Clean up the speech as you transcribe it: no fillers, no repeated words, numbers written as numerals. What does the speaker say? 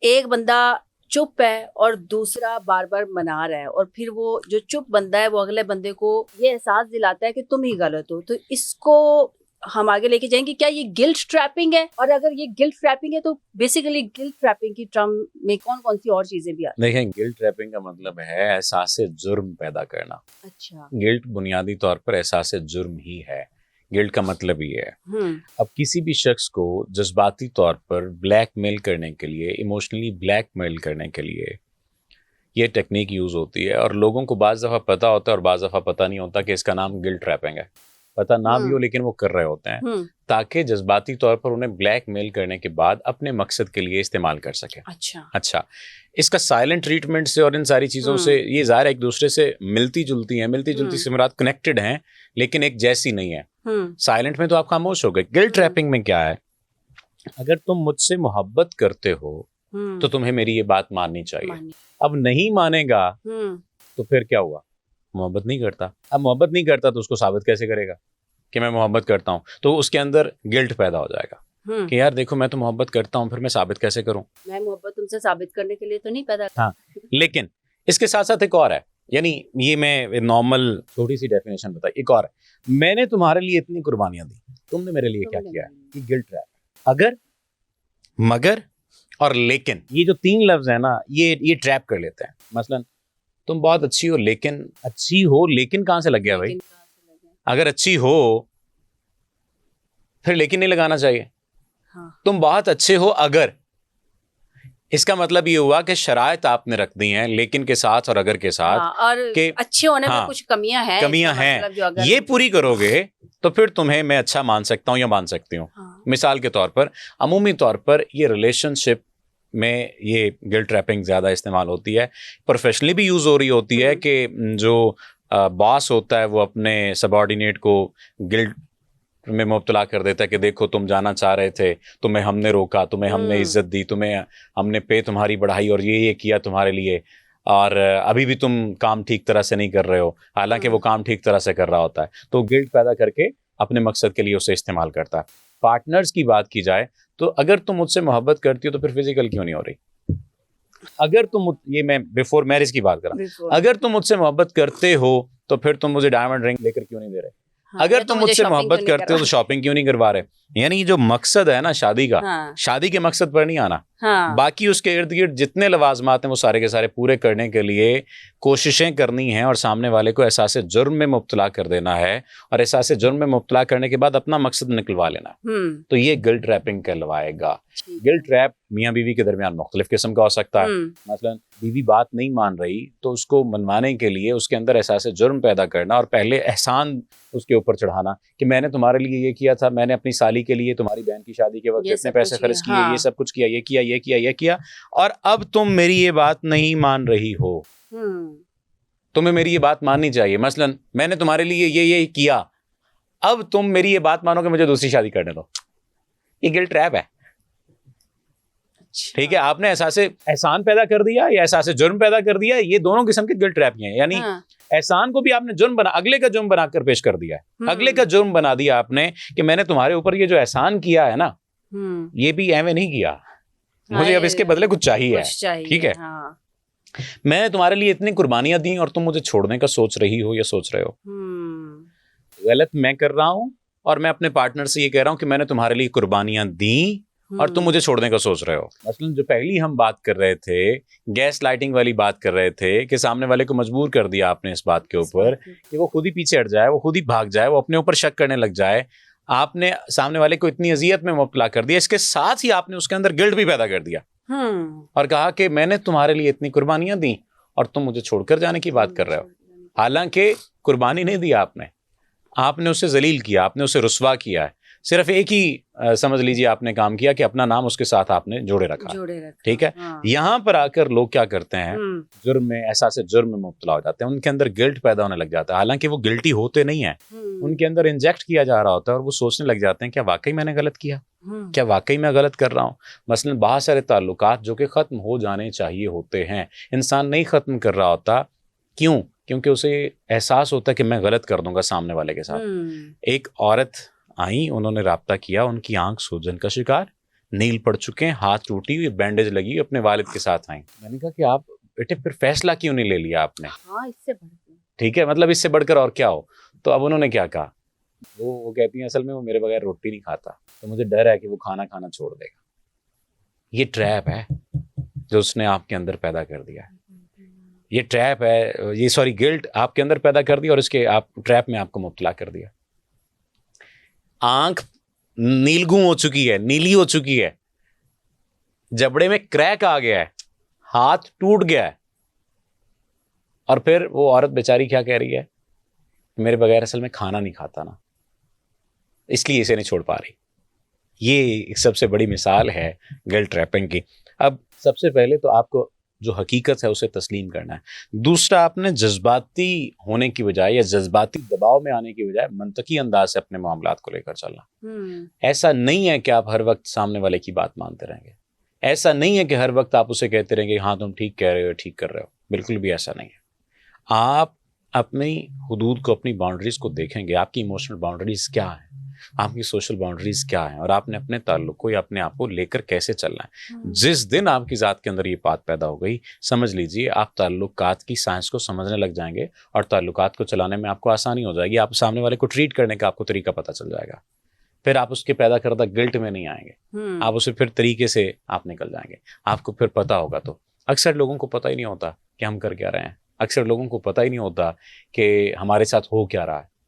एक बंदा चुप है और दूसरा बार बार मना रहा है, और फिर वो जो चुप बंदा है वो अगले बंदे को ये एहसास दिलाता है कि तुम ही गलत हो, तो इसको हम आगे लेके जाएंगे। क्या ये गिल्ट ट्रैपिंग है? और अगर ये गिल्ट ट्रैपिंग है तो बेसिकली गिल्ट ट्रैपिंग की टर्म में कौन कौन सी और चीजें भी आती हैं? देखें, गिल्ट ट्रैपिंग का मतलब है एहसास जुर्म पैदा करना। अच्छा। गिल्ट बुनियादी तौर पर एहसास जुर्म ही है। गिल्ट का मतलब ही है। अब किसी भी शख्स को जज्बाती तौर पर ब्लैकमेल करने के लिए, इमोशनली ब्लैकमेल करने के लिए ये टेक्निक यूज़ होती है, और लोगों को बाज़ दफ़ा पता होता है और बाज़ दफ़ा पता नहीं होता कि इसका नाम गिल्ट ट्रैपिंग है। पता ना भी हो लेकिन वो कर रहे होते हैं ताकि जज्बाती तौर पर उन्हें ब्लैकमेल करने के बाद अपने मकसद के लिए इस्तेमाल कर सके। अच्छा, इसका साइलेंट ट्रीटमेंट से और इन सारी चीज़ों से ये ज़ाहिर एक दूसरे से मिलती जुलती हैं। मिलती जुलती से मुराद कनेक्टेड हैं लेकिन एक जैसी नहीं है। साइलेंट में तो आप खामोश हो गए। गिल्ट ट्रैपिंग में क्या है, अगर तुम मुझसे मोहब्बत करते हो तो तुम्हें मेरी ये बात माननी चाहिए। अब नहीं मानेगा तो फिर क्या हुआ? मोहब्बत नहीं करता। अब मोहब्बत नहीं करता तो उसको साबित कैसे करेगा कि मैं मोहब्बत करता हूँ? तो उसके अंदर गिल्ट पैदा हो जाएगा कि यार देखो मैं तो मोहब्बत करता हूँ, फिर मैं साबित कैसे करूँ? मैं मोहब्बत तुमसे साबित करने के लिए तो नहीं पैदा। हाँ, लेकिन इसके साथ साथ एक और है, यानी ये मैं नॉर्मल छोटी सी डेफिनेशन बताई। एक और है, मैंने तुम्हारे लिए इतनी कुर्बानियां दी, तुमने मेरे लिए क्या किया है? ये गिल्ट ट्रैप। अगर, मगर और लेकिन, ये जो तीन लफ्ज है ना, ये ट्रैप कर लेते हैं। मसलन तुम बहुत अच्छी हो लेकिन, अच्छी हो लेकिन कहाँ से लग गया भाई? अगर अच्छी हो फिर लेकिन नहीं लगाना चाहिए। हाँ। तुम बहुत अच्छे हो अगर, इसका मतलब ये हुआ कि शराइत आपने रख दी हैं लेकिन के साथ और अगर के साथ। हाँ, और अच्छे होने में कुछ कमियां हैं, मतलब ये पूरी करोगे तो फिर तुम्हें मैं अच्छा मान सकता हूँ या मान सकती हूँ। हाँ। मिसाल के तौर पर, अमूमी तौर पर ये रिलेशनशिप में ये गिल्ट ट्रैपिंग ज़्यादा इस्तेमाल होती है। प्रोफेशनली भी यूज़ हो रही होती है कि जो बॉस होता है वो अपने सबऑर्डिनेट को गिल्ट में मुब्तला कर देता है कि देखो तुम जाना चाह रहे थे, तुम्हें हमने रोका, तुम्हें हमने इज्जत दी, तुम्हें हमने पे तुम्हारी बढ़ाई और ये किया तुम्हारे लिए, और अभी भी तुम काम ठीक तरह से नहीं कर रहे हो, हालांकि वो काम ठीक तरह से कर रहा होता है। तो गिल्ट पैदा करके अपने मकसद के लिए उसे इस्तेमाल करता है। पार्टनर्स की बात की जाए तो अगर तुम मुझसे मोहब्बत करती हो तो फिर फिजिकल क्यों नहीं हो रही? अगर तुम, ये मैं बिफोर मैरिज की बात कर रहा हूं, अगर तुम मुझसे मोहब्बत करते हो तो फिर तुम मुझे डायमंड रिंग लेकर क्यों नहीं दे रहे? हाँ, अगर तुम मुझसे मोहब्बत करते हो तो शॉपिंग क्यों नहीं करवा रहे? यानी जो मकसद है ना शादी का, हाँ। शादी के मकसद पर नहीं आना, हाँ। बाकी उसके इर्द गिर्द जितने लवाजमात हैं वो सारे के सारे पूरे करने के लिए कोशिशें करनी हैं और सामने वाले को एहसास जुर्म में मुब्तला कर देना है, और एहसास जुर्म में मुब्तला करने के बाद अपना मकसद निकलवा लेना। तो ये गिल्ट ट्रैपिंग कहलवाएगा। गिल्ट ट्रैप मियाँ बीवी के दरमियान मुख्तलिफ किस्म का हो सकता है। मसलन बीवी बात नहीं मान रही तो उसको मनवाने के लिए उसके अंदर एहसास जुर्म पैदा करना और पहले एहसान उसके ऊपर चढ़ाना कि मैंने तुम्हारे लिए ये किया था, मैंने अपनी साली के लिए तुम्हारी बहन की शादी के वक्त इतने पैसे खर्च किए, ये सब कुछ किया, ये किया, और अब तुम मेरी ये बात नहीं मान रही हो। तुम्हें मेरी ये बात माननी चाहिए। मसलन मैंने तुम्हारे लिए ये किया, अब तुम मेरी ये बात मानो कि मुझे दूसरी शादी करने दो। ये गिल्ट ट्रैप है। ठीक है, आपने एहसान पैदा कर दिया या एहसास जुर्म पैदा कर दिया, ये दोनों किस्म के गिल्ट ट्रैप हैं। यानी एहसान को भी आपने जुर्म बना, अगले का जुर्म बनाकर पेश कर दिया है। अगले का जुर्म बना दिया आपने कि मैंने तुम्हारे ऊपर ये जो एहसान किया है ना, ये भी एवं नहीं किया, मुझे अब इसके बदले कुछ चाहिए। ठीक है, मैंने तुम्हारे लिए इतनी कुर्बानियां दी और तुम मुझे छोड़ने का सोच रही हो या सोच रहे हो। गलत मैं कर रहा हूं और मैं अपने पार्टनर से ये कह रहा हूं कि मैंने तुम्हारे लिए कुर्बानियां दी और तुम मुझे छोड़ने का सोच रहे हो। मसलन जो पहली हम बात कर रहे थे, गैस लाइटिंग वाली बात कर रहे थे कि सामने वाले को मजबूर कर दिया आपने इस बात के ऊपर कि वो खुद ही पीछे हट जाए, वो खुद ही भाग जाए, वो अपने ऊपर शक करने लग जाए। आपने सामने वाले को इतनी अजियत में मुब्तला कर दिया, इसके साथ ही आपने उसके अंदर गिल्ट भी पैदा कर दिया और कहा कि मैंने तुम्हारे लिए इतनी कुर्बानियां दी और तुम मुझे छोड़कर जाने की बात कर रहे हो। हालांकि कुर्बानी नहीं दी आपने उसे जलील किया, आपने उसे रुस्वा किया है। सिर्फ एक ही समझ लीजिए आपने काम किया कि अपना नाम उसके साथ आपने जोड़े रखा। ठीक है, हाँ। यहाँ पर आकर लोग क्या करते हैं, जुर्म में, एहसास जुर्म में मुब्तला हो जाते हैं, उनके अंदर गिल्ट पैदा होने लग जाता है। हालांकि वो गिल्टी होते नहीं है, उनके अंदर इंजेक्ट किया जा रहा होता है और वो सोचने लग जाते हैं क्या वाकई मैंने गलत किया, क्या वाकई मैं गलत कर रहा हूँ। मसलन बहुत सारे ताल्लुकात जो कि खत्म हो जाने चाहिए होते हैं, इंसान नहीं खत्म कर रहा होता। क्यों? क्योंकि उसे एहसास होता है कि मैं गलत कर दूंगा सामने वाले के साथ। एक औरत आई, उन्होंने राब्ता किया, उनकी आंख सूजन का शिकार, नील पड़ चुके हैं, हाथ टूटी हुई, बैंडेज लगी हुई, अपने वालिद के साथ आई। मैंने कहा कि आप बेटे फिर फैसला क्यों नहीं ले लिया आपने? हाँ, इससे बढ़कर। ठीक है, मतलब इससे बढ़कर और क्या हो? तो अब उन्होंने क्या कहा, वो कहती हैं असल में वो मेरे बगैर रोटी नहीं खाता, तो मुझे डर है कि वो खाना खाना छोड़ देगा। ये ट्रैप है जो उसने आपके अंदर पैदा कर दिया है। ये ट्रैप है, ये सॉरी गिल्ट आपके अंदर पैदा कर दिया और इसके आप ट्रैप में आपको मुब्तला कर दिया। आंख नीलगू हो चुकी है, नीली हो चुकी है, जबड़े में क्रैक आ गया है, हाथ टूट गया है, और फिर वो औरत बेचारी क्या कह रही है, मेरे बगैर असल में खाना नहीं खाता ना, इसलिए इसे नहीं छोड़ पा रही। ये एक सबसे बड़ी मिसाल है गिल्ट ट्रैपिंग की। अब सबसे पहले तो आपको जो हकीकत है उसे तस्लीम करना है। दूसरा, आपने जज्बाती होने की बजाय या जज्बाती दबाव में आने की बजाय मंतकी अंदाज से अपने मामलात को लेकर चलना। ऐसा नहीं है कि आप हर वक्त सामने वाले की बात मानते रहेंगे, ऐसा नहीं है कि हर वक्त आप उसे कहते रहेंगे हाँ तुम ठीक कह रहे हो, ठीक कर रहे हो, बिल्कुल भी ऐसा नहीं है। आप अपनी हुदूद को, अपनी बाउंड्रीज को देखेंगे, आपकी इमोशनल बाउंड्रीज क्या है, आपकी सोशल बाउंड्रीज क्या है, और आपने अपने ताल्लुक को या अपने आप को लेकर कैसे चलना है। जिस दिन आपकी ज़ात के अंदर ये बात पैदा हो गई, समझ लीजिए आप ताल्लुकात की साइंस को समझने लग जाएंगे और ताल्लुकात को चलाने में आपको आसानी हो जाएगी। आप सामने वाले को ट्रीट करने का आपको तरीका पता चल जाएगा। फिर आप उसके पैदा करदा गिल्ट में नहीं आएंगे, आप उसे फिर तरीके से आप निकल जाएंगे। आपको फिर पता होगा। तो अक्सर लोगों को पता ही नहीं होता कि हम कर क्या रहे हैं, अक्सर लोगों को पता ही नहीं होता कि हमारे साथ हो क्या रहा है।